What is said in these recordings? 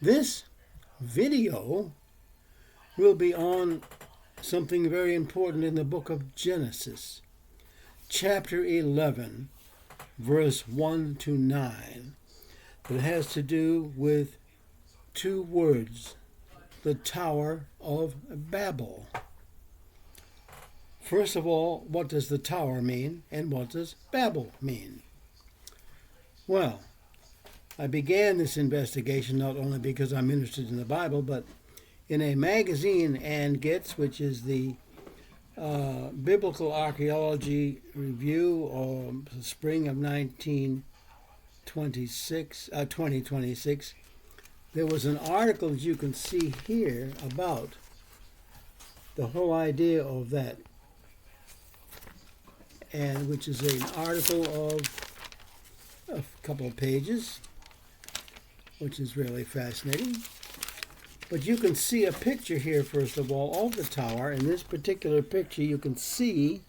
This video will be on something very important in the book of Genesis, chapter 11, verse 1 to 9. It has to do with two words, the Tower of Babel. First of all, what does the tower mean, and what does Babel mean? Well, I began this investigation not only because I'm interested in the Bible, but in a magazine, and Gets, which is the Biblical Archaeology Review of the spring of 2026, there was an article that you can see here about the whole idea of that, and which is an article of a couple of pages, which is really fascinating. But you can see a picture here, first of all, of the tower. In this particular picture, you can see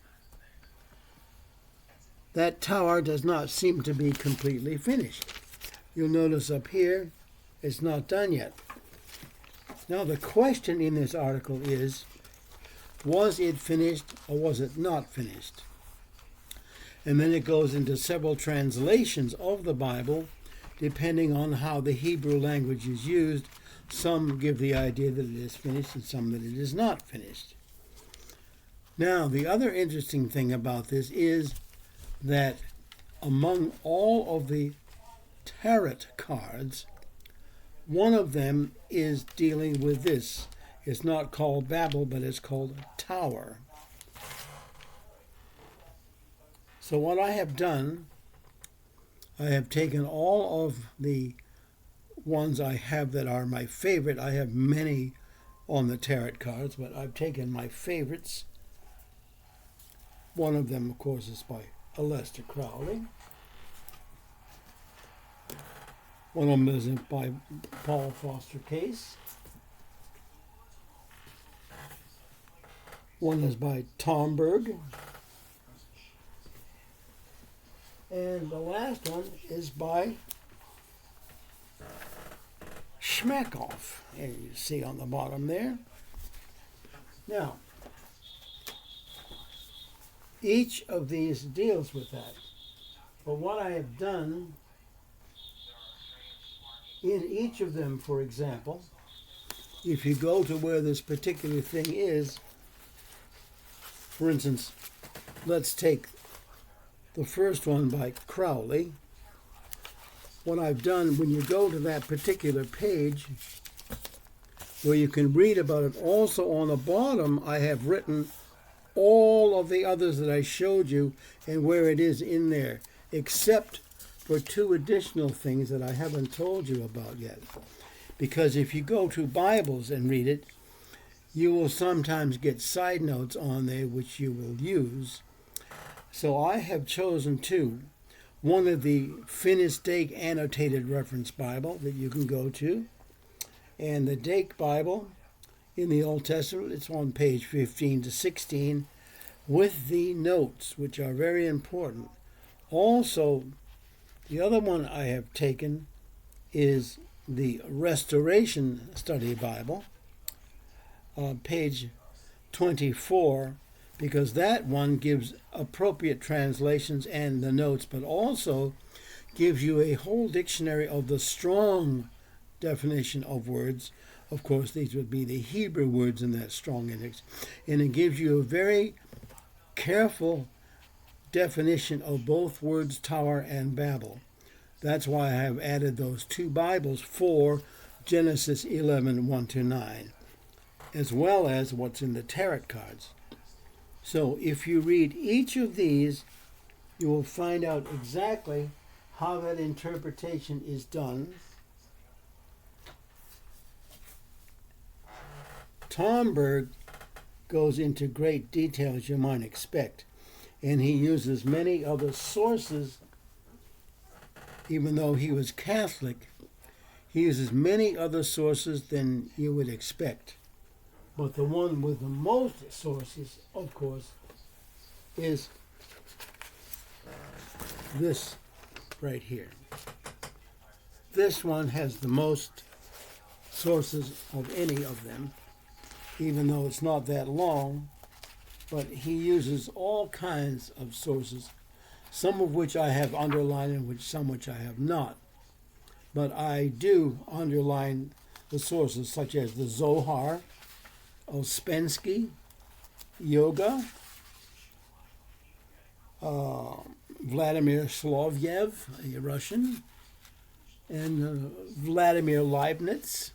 that tower does not seem to be completely finished. You'll notice up here, it's not done yet. Now, the question in this article is, was it finished or was it not finished? And then it goes into several translations of the Bible, depending on how the Hebrew language is used. Some give the idea that it is finished and some that it is not finished. Now, the other interesting thing about this is that among all of the tarot cards, one of them is dealing with this. It's not called Babel, but it's called Tower. So what I have done, I have taken all of the ones I have that are my favorite. I have many on the tarot cards, but I've taken my favorites. One of them, of course, is by Aleister Crowley. One of them is by Paul Foster Case. One is by Tomberg. And the last one is by Schmackoff, and you see on the bottom there. Now, each of these deals with that. But what I have done in each of them, for example, if you go to where this particular thing is, for instance, let's take the first one by Crowley. What I've done, when you go to that particular page where you can read about it, also on the bottom I have written all of the others that I showed you and where it is in there, except for two additional things that I haven't told you about yet. Because if you go to Bibles and read it, you will sometimes get side notes on there which you will use. So I have chosen two. One of the Finis Dake Annotated Reference Bible that you can go to, and the Dake Bible in the Old Testament. It's on page 15 to 16 with the notes, which are very important. Also, the other one I have taken is the Restoration Study Bible, page 24, because that one gives appropriate translations and the notes, but also gives you a whole dictionary of the strong definition of words. Of course, these would be the Hebrew words in that strong index. And it gives you a very careful definition of both words, tower and Babel. That's why I have added those two Bibles for Genesis 11, 1 to 9, as well as what's in the tarot cards. So if you read each of these, you will find out exactly how that interpretation is done. Tomberg goes into great detail, as you might expect, and he uses many other sources. Even though he was Catholic, he uses many other sources than you would expect. But the one with the most sources, of course, is this right here. This one has the most sources of any of them, even though it's not that long, but he uses all kinds of sources, some of which I have underlined and some which I have not. But I do underline the sources such as the Zohar, Ouspensky, Yoga, Vladimir Solovyev, a Russian, and Vladimir Leibniz.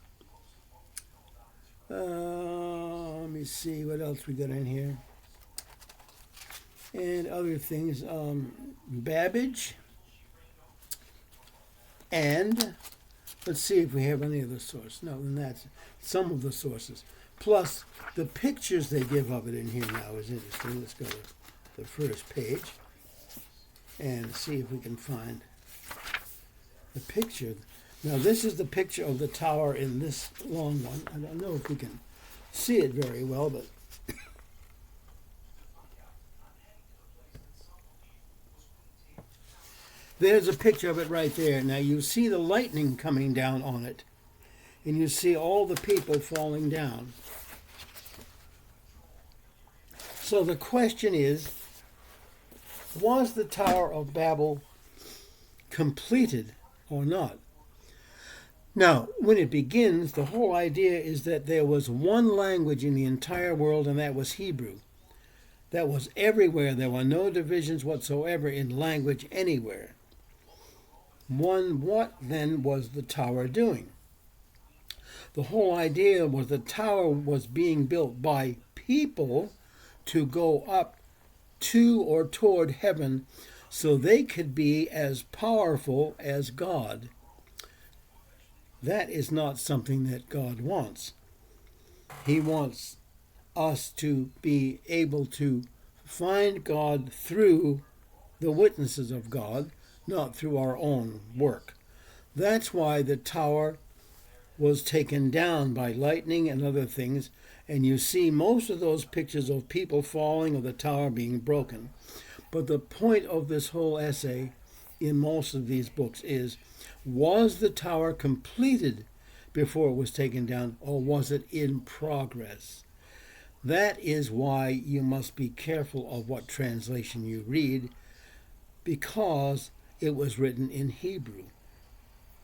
Let me see what else we got in here. And other things. Babbage. And let's see if we have any other source. No, then that's some of the sources. Plus, the pictures they give of it in here now is interesting. Let's go to the first page and see if we can find the picture. Now, this is the picture of the tower in this long one. I don't know if we can see it very well, but there's a picture of it right there. Now, you see the lightning coming down on it, and you see all the people falling down. So the question is, was the Tower of Babel completed or not? Now, when it begins, the whole idea is that there was one language in the entire world, and that was Hebrew. That was everywhere. There were no divisions whatsoever in language anywhere. What then was the tower doing? The whole idea was the tower was being built by people to go up to or toward heaven so they could be as powerful as God. That is not something that God wants. He wants us to be able to find God through the witnesses of God, not through our own work. That's why the tower was taken down by lightning and other things, and you see most of those pictures of people falling or the tower being broken. But the point of this whole essay in most of these books is, was the tower completed before it was taken down, or was it in progress? That is why you must be careful of what translation you read, because it was written in Hebrew.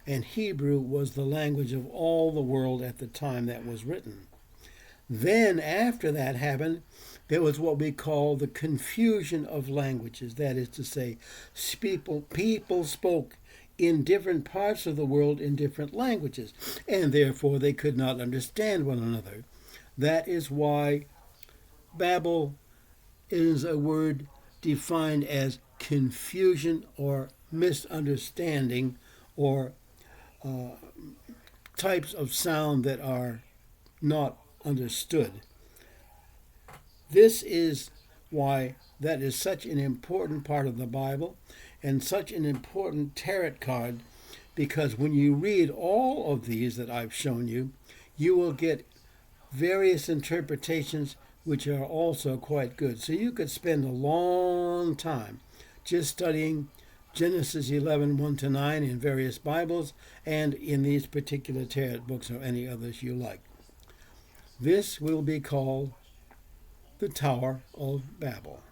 And Hebrew was the language of all the world at the time that was written. Then, after that happened, there was what we call the confusion of languages. That is to say, people spoke in different parts of the world in different languages, and therefore they could not understand one another. That is why Babel is a word defined as confusion or misunderstanding, or types of sound that are not understood. This is why that is such an important part of the Bible and such an important tarot card, because when you read all of these that I've shown you, you will get various interpretations which are also quite good. So you could spend a long time just studying Genesis 11, 1-9 in various Bibles and in these particular tarot books or any others you like. This will be called the Tower of Babel.